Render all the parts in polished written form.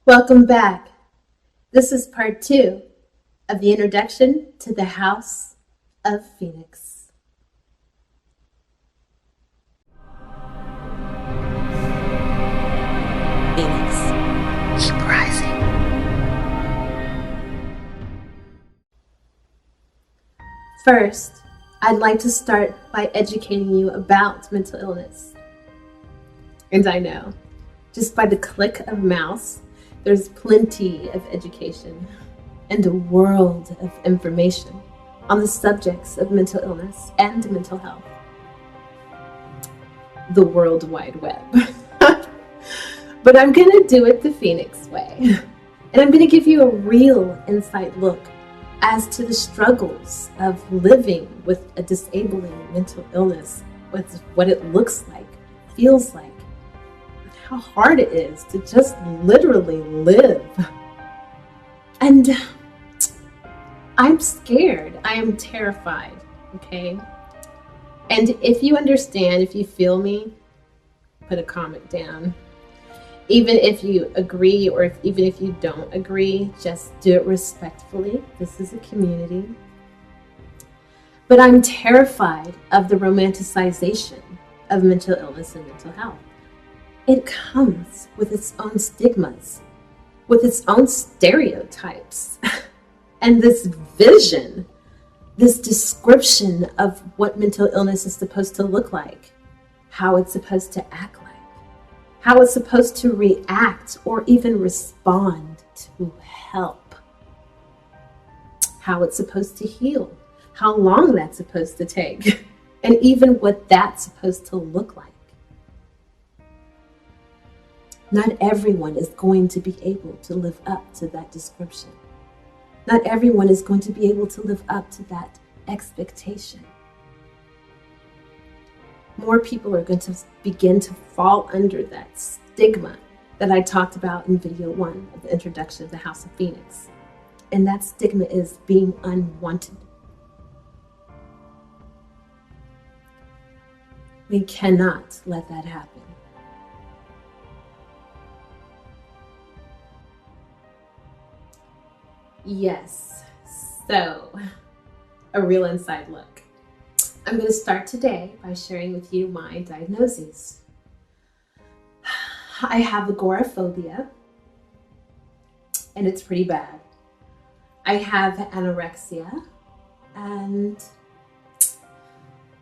Welcome back. This is part 2 of the introduction to the House of Phoenix. Phoenix. Surprising. First, I'd like to start by educating you about mental illness. And I know, just by the click of a mouse, there's plenty of education and a world of information on the subjects of mental illness and mental health. The World Wide Web. But I'm going to do it the Phoenix way. And I'm going to give you a real inside look as to the struggles of living with a disabling mental illness, with what it looks like, feels like, and how hard it is to just literally live. And I'm scared. I am terrified, okay? And if you understand, if you feel me, put a comment down. Even if you agree or even if you don't agree, just do it respectfully. This is a community. But I'm terrified of the romanticization of mental illness and mental health. It comes with its own stigmas, with its own stereotypes, and this vision, this description of what mental illness is supposed to look like, how it's supposed to act like, how it's supposed to react or even respond to help, how it's supposed to heal, how long that's supposed to take, and even what that's supposed to look like. Not everyone is going to be able to live up to that description. Not everyone is going to be able to live up to that expectation. More people are going to begin to fall under that stigma that I talked about in video 1 of the introduction of the House of Phoenix. And that stigma is being unwanted. We cannot let that happen. Yes, so a real inside look. I'm going to start today by sharing with you my diagnoses. I have agoraphobia, and it's pretty bad. I have anorexia, and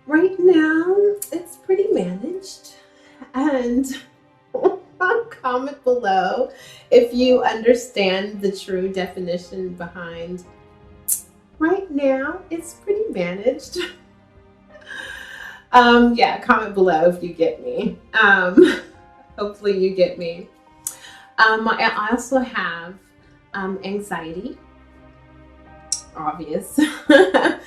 right now it's pretty managed. And comment below if you understand the true definition behind right now it's pretty managed. Yeah, comment below if you get me. Hopefully you get me. I also have anxiety, obvious. I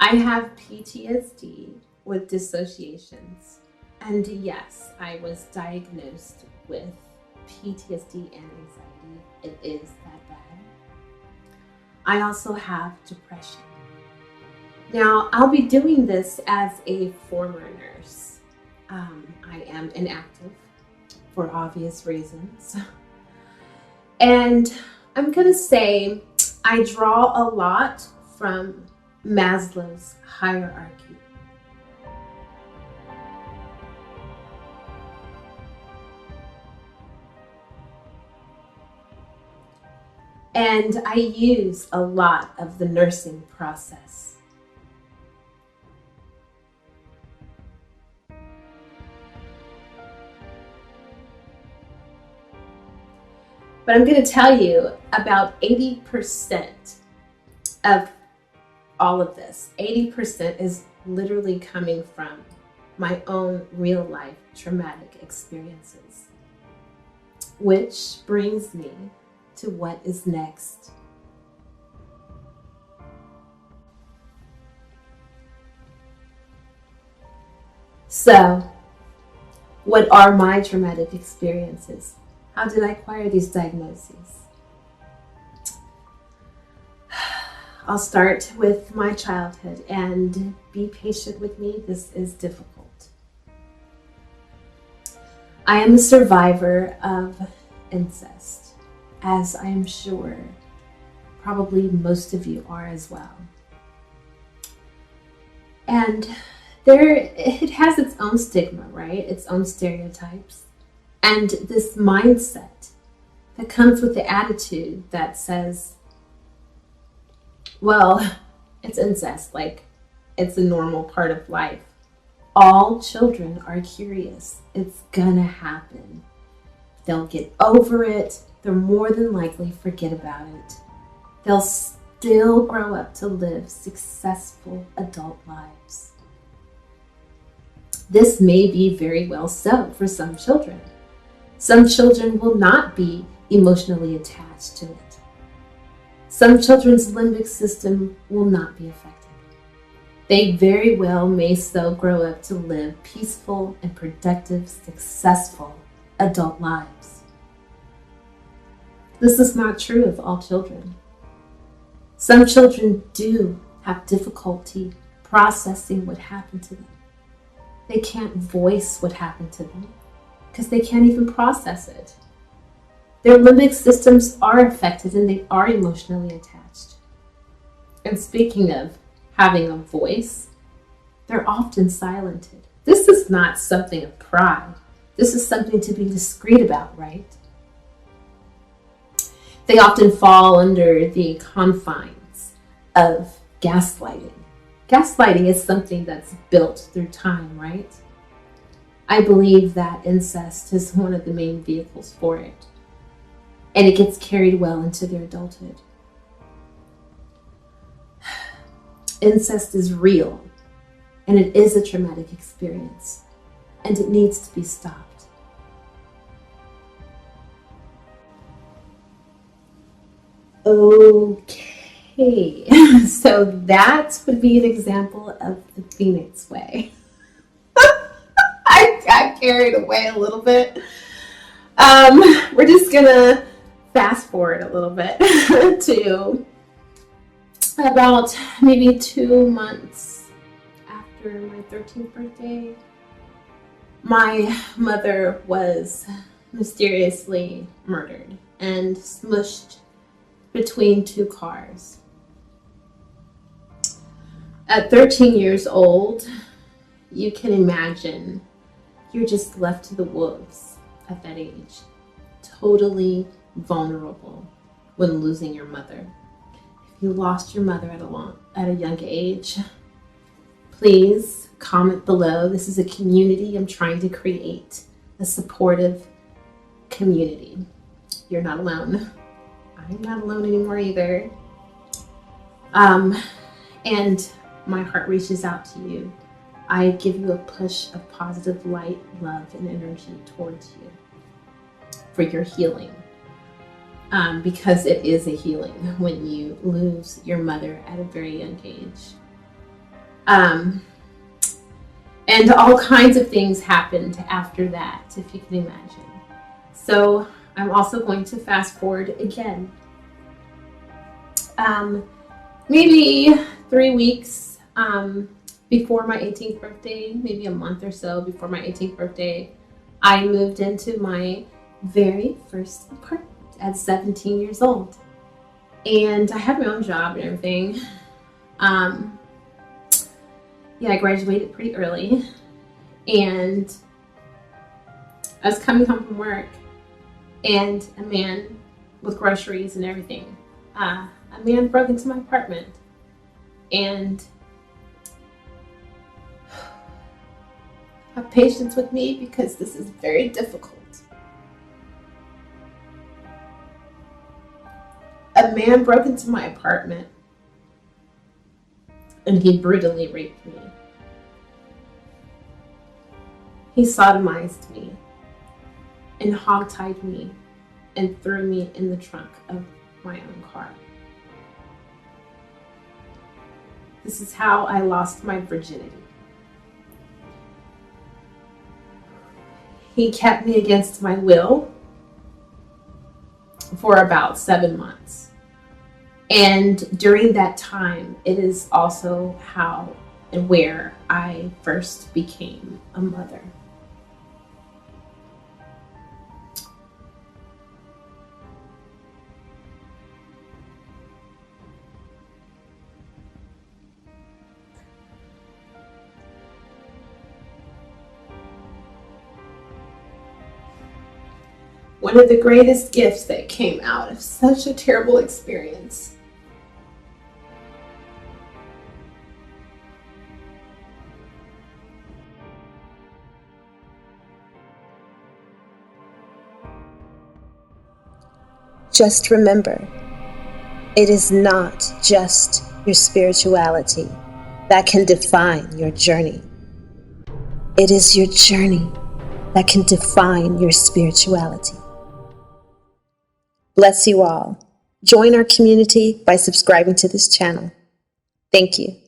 have PTSD with dissociations. And yes, I was diagnosed with PTSD and anxiety. It is that bad. I also have depression. Now, I'll be doing this as a former nurse. I am inactive for obvious reasons. And I'm going to say I draw a lot from Maslow's hierarchy. And I use a lot of the nursing process. But I'm going to tell you about 80% of all of this. 80% is literally coming from my own real life traumatic experiences, which brings me to what is next. So, what are my traumatic experiences? How did I acquire these diagnoses? I'll start with my childhood, and be patient with me, this is difficult. I am a survivor of incest. as I am sure probably most of you are as well. And it has its own stigma, right? Its own stereotypes. And this mindset that comes with the attitude that says, well, it's incest, like it's a normal part of life. All children are curious. It's gonna happen. They'll get over it. They'll more than likely forget about it. They'll still grow up to live successful adult lives. This may be very well so for some children. Some children will not be emotionally attached to it. Some children's limbic system will not be affected. They very well may so grow up to live peaceful and productive, successful adult lives. This is not true of all children. Some children do have difficulty processing what happened to them. They can't voice what happened to them because they can't even process it. Their limbic systems are affected and they are emotionally attached. And speaking of having a voice, they're often silenced. This is not something of pride. This is something to be discreet about, right? They often fall under the confines of gaslighting. Gaslighting is something that's built through time, right? I believe that incest is one of the main vehicles for it. And it gets carried well into their adulthood. Incest is real, and it is a traumatic experience, and it needs to be stopped. Okay, so that would be an example of the Phoenix way. I got carried away a little bit. We're just gonna fast forward a little bit to about maybe 2 months after my 13th birthday. My mother was mysteriously murdered and smushed between 2 cars. At 13 years old, you can imagine you're just left to the wolves at that age, totally vulnerable when losing your mother. If you lost your mother at a young age, please comment below. This is a community I'm trying to create, a supportive community. You're not alone. I'm not alone anymore either. And my heart reaches out to you. I give you a push of positive light, love, and energy towards you for your healing. Because it is a healing when you lose your mother at a very young age. And all kinds of things happened after that, if you can imagine. So I'm also going to fast forward again. Maybe 3 weeks before my 18th birthday, maybe a month or so before my 18th birthday, I moved into my very first apartment at 17 years old. And I had my own job and everything. I graduated pretty early. And I was coming home from work, and a man with groceries and everything, a man broke into my apartment. And have patience with me because this is very difficult. A man broke into my apartment and he brutally raped me. He sodomized me and hogtied me and threw me in the trunk of my own car. This is how I lost my virginity. He kept me against my will for about 7 months. And during that time, it is also how and where I first became a mother. one of the greatest gifts that came out of such a terrible experience. Just remember, it is not just your spirituality that can define your journey. It is your journey that can define your spirituality. Bless you all. Join our community by subscribing to this channel. Thank you.